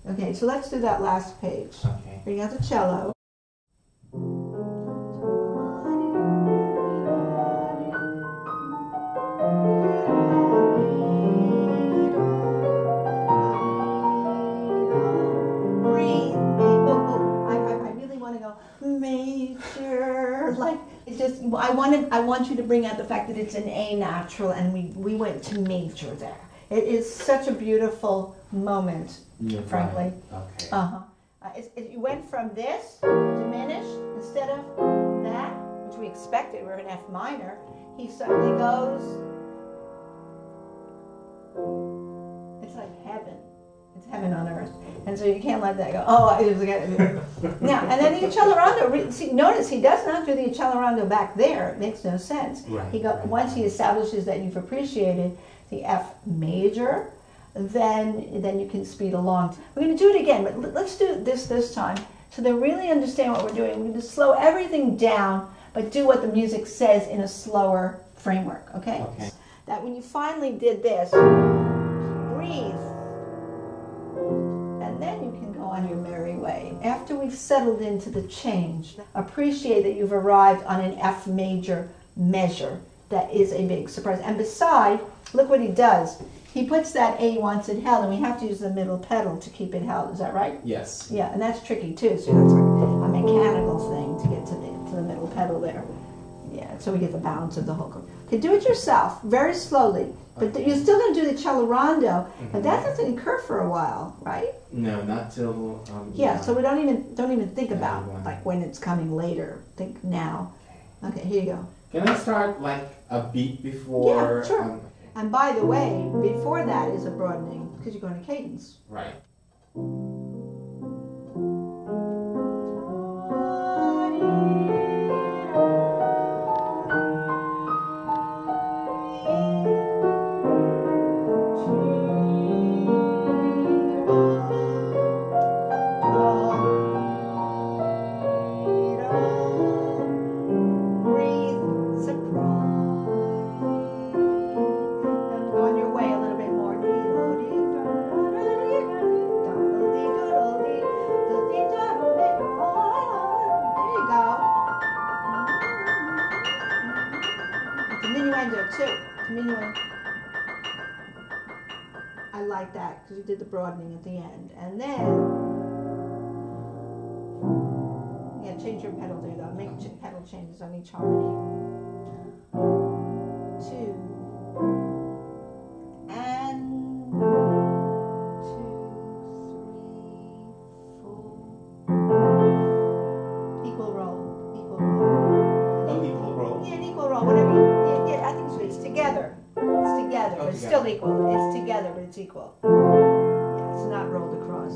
Okay, so let's do that last page. Okay. Bring out the cello. Breathe. I really want to go major, like it's just. I want you to bring out the fact that it's an A natural, and we went to major there. It is such a beautiful moment, frankly. Right. Okay. You went from this diminished instead of that, which we expected. We're in F minor. He suddenly goes. It's like heaven. It's heaven on earth, and so you can't let that go. Oh, I was now, and then the accelerando. See, notice he does not do the accelerando back there. It makes no sense. Right. Once he establishes that you've appreciated the F major, then you can speed along. We're going to do it again, but let's do this time so they really understand what we're doing. We're going to slow everything down, but do what the music says in a slower framework. Okay. Okay. That when you finally did this, breathe. And then you can go on your merry way. After we've settled into the change, appreciate that you've arrived on an F major measure. That is a big surprise. And besides, look what he does. He puts that A wants it held, and we have to use the middle pedal to keep it held. Is that right? Yes. Yeah, and that's tricky too. So that's like a mechanical thing to get to the middle pedal there. Yeah, so we get the balance of the whole chord. Okay, do it yourself, very slowly. But you're still going to do the accelerando, but that doesn't occur for a while, right? No, not till. Yeah, so we don't even think about like when it's coming later. Think now. Okay, here you go. Can I start like a beat before? Yeah, sure. And by the way, before that is a broadening because you're going to cadence. Right. I like that because you did the broadening at the end. And then, yeah, change your pedal there though. Make pedal changes on each harmony. 2 and 2, 3, 4. Equal roll. Oh, equal roll? Yeah, an equal roll. Whatever you, yeah, I think so. It's together. It's together, but it's still equal. It's together, but it's equal. Yeah, it's not rolled across.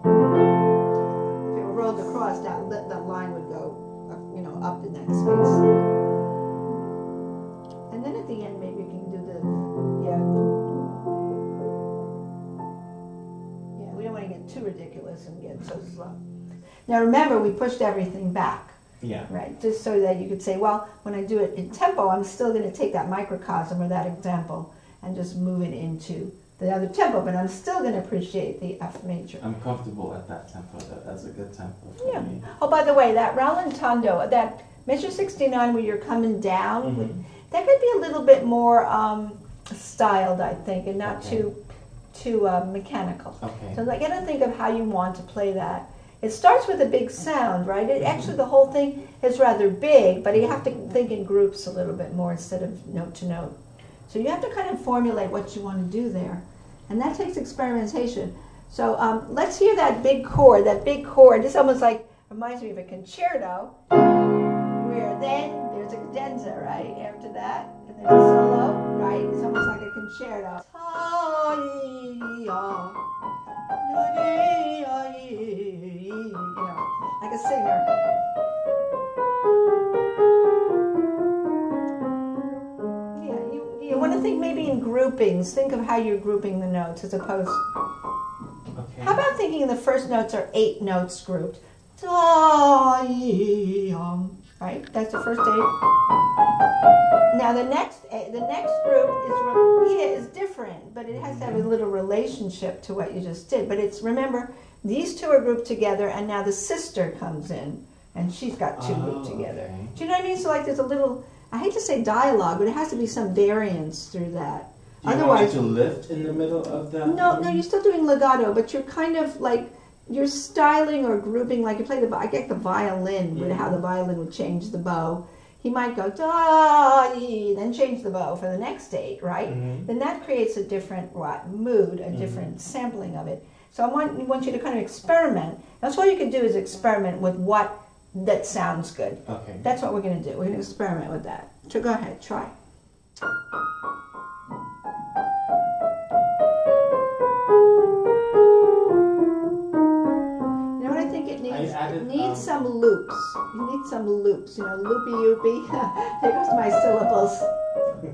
If it were rolled across, that line would go, up in that space. And then at the end, maybe you can do the, yeah, we don't want to get too ridiculous and get so slow. Now remember, we pushed everything back. Yeah. Right, just so that you could say, well, when I do it in tempo, I'm still going to take that microcosm or that example and just move it into the other tempo, but I'm still going to appreciate the F major. I'm comfortable at that tempo. That's a good tempo for me. Oh, by the way, that rallentando, that measure 69 where you're coming down, that could be a little bit more styled, I think, and not too mechanical. Okay. So I got to think of how you want to play that. It starts with a big sound, right? Actually, the whole thing is rather big, but you have to think in groups a little bit more instead of note to note. So you have to kind of formulate what you want to do there. And that takes experimentation. So let's hear that big chord. That big chord, this almost like reminds me of a concerto, where then there's a cadenza, right? After that, and there's a solo, right? It's almost like a concerto. Like a singer. Yeah, you want to think maybe in groupings. Think of how you're grouping the notes as opposed. Okay. How about thinking the first notes are 8 notes grouped? Right? That's the first 8. Now the next group is different. but it has to have a little relationship to what you just did. But it's, remember, these two are grouped together, and now the sister comes in, and she's got two grouped together. Okay. Do you know what I mean? So like there's a little, I hate to say dialogue, but it has to be some variance through that. Do you want me to lift in the middle of the... No, you're still doing legato, but you're kind of like, you're styling or grouping, like you play the, I get the violin, with how the violin would change the bow. He might go, da, then change the bow for the next date, right? Then that creates a different mood, a different sampling of it. So I want you to kind of experiment. That's all you can do is experiment with what that sounds good. Okay. That's what we're going to do. We're going to experiment with that. So go ahead, try. It needs some loops. You need some loops, you know, loopy oopy. There goes my syllables. Okay.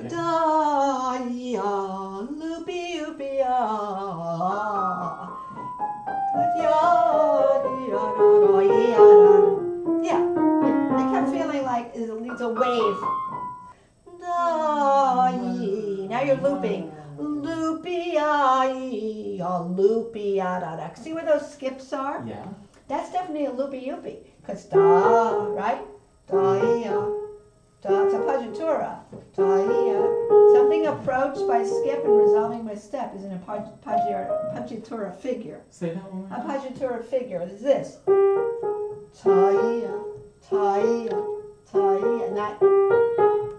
Da ya, loopy oopy ya. Yeah, I kept feeling like it needs a wave. Da yi. Now you're looping. Loopy ya, loopy ya da da. See where those skips are? Yeah. That's definitely a loopy-yoopy, because da, right? Da-ya, da, it's a paggiatura. Da-ya. Something approached by skip and resolving by step is in a paggiatura figure. Say that one more A time. paggiatura figure is this. Ta-ya, ta-ya, ta-ya, and that,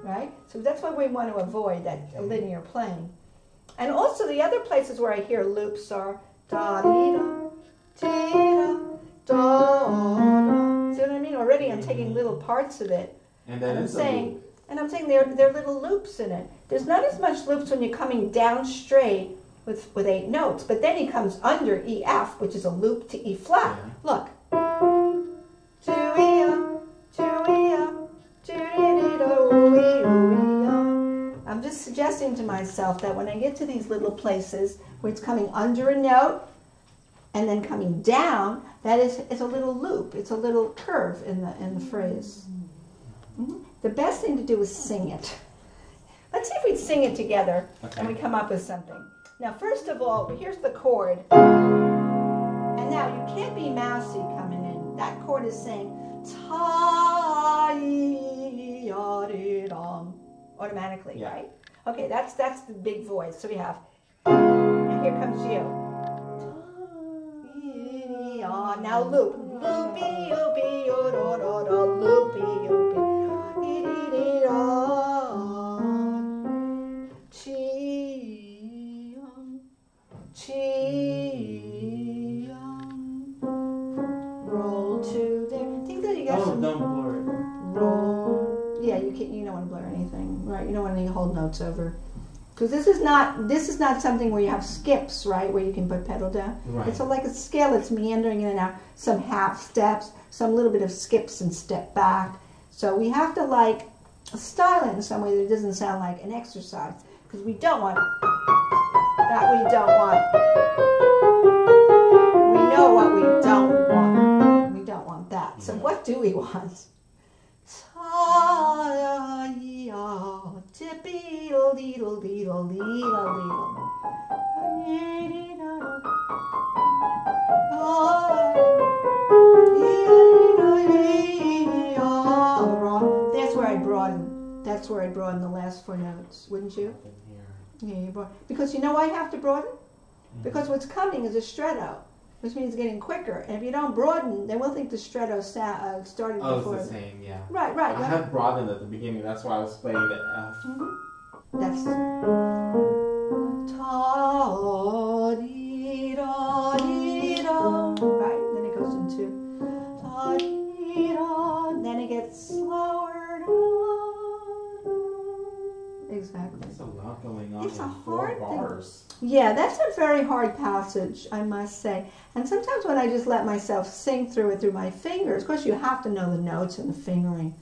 right? So that's why we want to avoid that linear playing. And also the other places where I hear loops are da-dee-da, dee-da, da, see what I mean? Already I'm taking little parts of it, And and then I'm saying there are little loops in it. There's not as much loops when you're coming down straight with 8 notes, but then he comes under E F, which is a loop to E flat. Yeah. Look. I'm just suggesting to myself that when I get to these little places where it's coming under a note and then coming down, that is a little loop. It's a little curve in the phrase. The best thing to do is sing it. Let's see if we sing it together and we come up with something. Now, first of all, here's the chord. And now you can't be mousy coming in. That chord is saying ta-yi-ya-di-dum automatically, right? Okay, that's the big voice. So we have, and here comes you. Now loop. Loopy, loopy, loopy, loopy. Roll to there. I think that you got some. Don't blur it. Roll. Yeah, you can't. You don't want to blur anything, right? You don't want any hold notes over. Because this is not something where you have skips, right? Where you can put pedal down. Right. It's like a scale that's meandering in and out. Some half steps, some little bit of skips and step back. So we have to like style it in some way that it doesn't sound like an exercise. Because we don't want that. We don't want. We know what we don't want. We don't want that. So what do we want? That's where I broaden the last 4 notes, wouldn't you? Yeah, you broaden. Because you know why I have to broaden? Because what's coming is a stretto, which means getting quicker. And if you don't broaden, then we'll think the stretto started before. It's the same, yeah. Right. I had broadened at the beginning. That's why I was playing the F. That's ta-dee-da-dee-da. Right, then it goes into ta-dee-da. Then it gets slower. Exactly. There's a lot going on. It's a four hard bars. thing. Yeah, that's a very hard passage, I must say. And sometimes when I just let myself sing through it through my fingers, of course you have to know the notes and the fingering.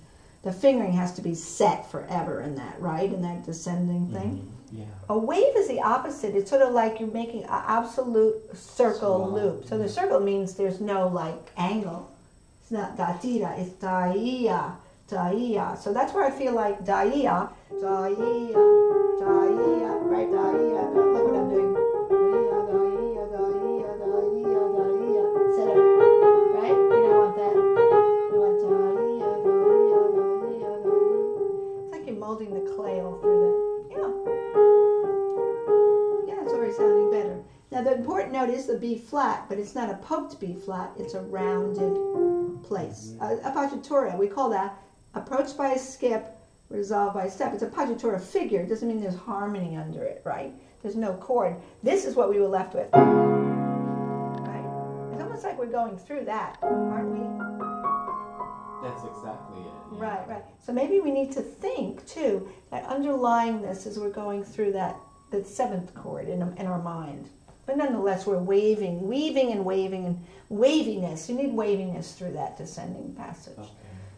The fingering has to be set forever in that, right? In that descending thing. Yeah. A wave is the opposite. It's sort of like you're making an absolute circle loop. So the circle means there's no like angle. It's not da-dee-da, it's da-ia, da-ia. So that's where I feel like da-ia, da-ia, da-ia, right, da-ia, Now the important note is the B flat, but it's not a poked B flat, it's a rounded place. Appoggiatura, we call that approach by a skip, resolve by a step. It's a appoggiatura figure, it doesn't mean there's harmony under it, right? There's no chord. This is what we were left with. Right? It's almost like we're going through that, aren't we? That's exactly it. Yeah. Right, right. So maybe we need to think too that underlying this is we're going through that seventh chord in our mind. But nonetheless, we're weaving and waviness. You need waviness through that descending passage. Okay.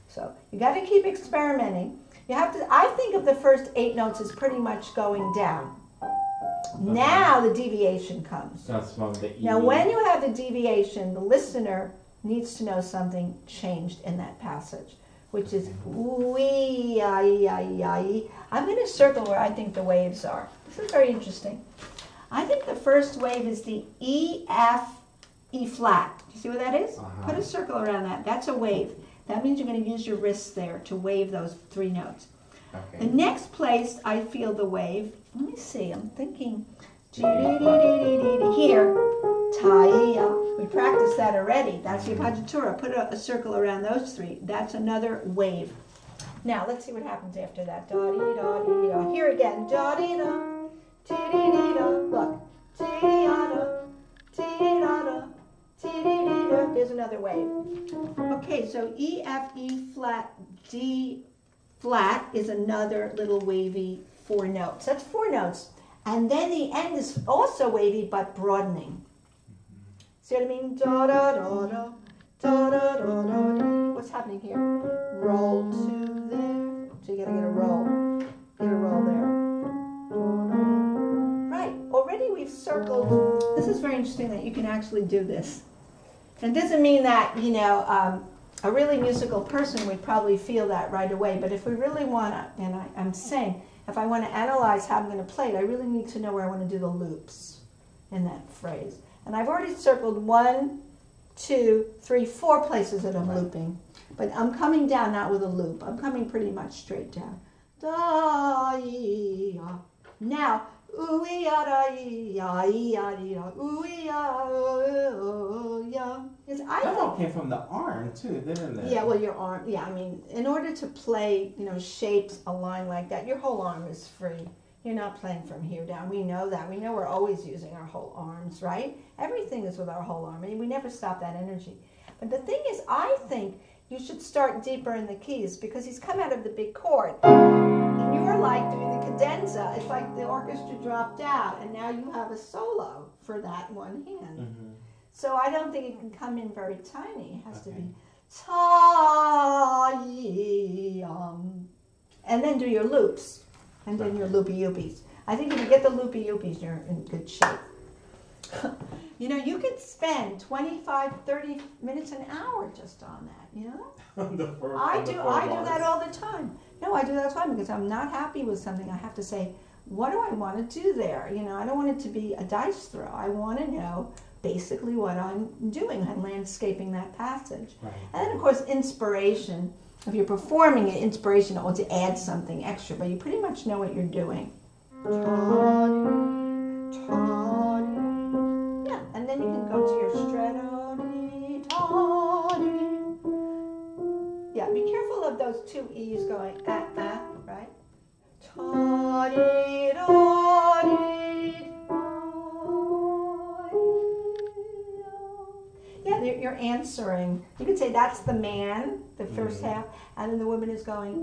So you got to keep experimenting. You have to. I think of the first 8 notes as pretty much going down. Okay. Now the deviation comes. That's from the E. Now, when you have the deviation, the listener needs to know something changed in that passage, which is wee, I'm going to circle where I think the waves are. This is very interesting. I think the first wave is the E, F, E flat. Do you see what that is? Put a circle around that. That's a wave. That means you're going to use your wrists there to wave those 3 notes. Okay. The next place I feel the wave, let me see, I'm thinking, here, ta-ia. We practiced that already. That's the appoggiatura. Put a circle around those 3. That's another wave. Now, let's see what happens after that. Da-dee-da-dee-da. Here again. Da-dee-da, dee-dee-dee-da. Look. Dee-dee-da, dee-dee-da, dee-dee-dee-da. There's another wave. Okay, so E, F, E flat, D flat is another little wavy 4 notes. That's 4 notes. And then the end is also wavy, but broadening. See what I mean? Da da da da da da da da. What's happening here? Roll to there. So you gotta get a roll. Get a roll there. Right. Already we've circled. This is very interesting that you can actually do this. And it doesn't mean that, you know, a really musical person would probably feel that right away. But if we really want to, and I'm saying, if I want to analyze how I'm going to play it, I really need to know where I want to do the loops in that phrase. And I've already circled 1, 2, 3, 4 places that I'm looping. But I'm coming down not with a loop. I'm coming pretty much straight down. Da-ee-ya. Now, ooh-ee-ya-da-ee-ya-ee-ya-dee-ya, ooh-ee-ya-oh-ya. That all came from the arm too, didn't it? Yeah, well, your arm, yeah, I mean, in order to play, you know, shapes a line like that, your whole arm is free. You're not playing from here down. We know that. We know we're always using our whole arms, right? Everything is with our whole arm. I mean, we never stop that energy. But the thing is, I think you should start deeper in the keys because he's come out of the big chord. And you're like doing the cadenza. It's like the orchestra dropped out, and now you have a solo for that one hand. Mm-hmm. So I don't think it can come in very tiny. It has to be ta-yam. And then do your loops. And then your loopy-oopies. I think if you get the loopy-oopies, you're in good shape. You know, you could spend 25, 30 minutes, an hour just on that, you know? I do that all the time. No, I do that all the time because I'm not happy with something. I have to say, what do I want to do there? You know, I don't want it to be a dice throw. I want to know basically what I'm doing. I'm landscaping that passage. Right. And then, of course, inspiration. If you're performing it, inspiration ought to add something extra, but you pretty much know what you're doing. Yeah, and then you can go to your stretto. Yeah, be careful of those 2 E's going right? Yeah, you're answering. You could say that's the man, the first half, and then the woman is going.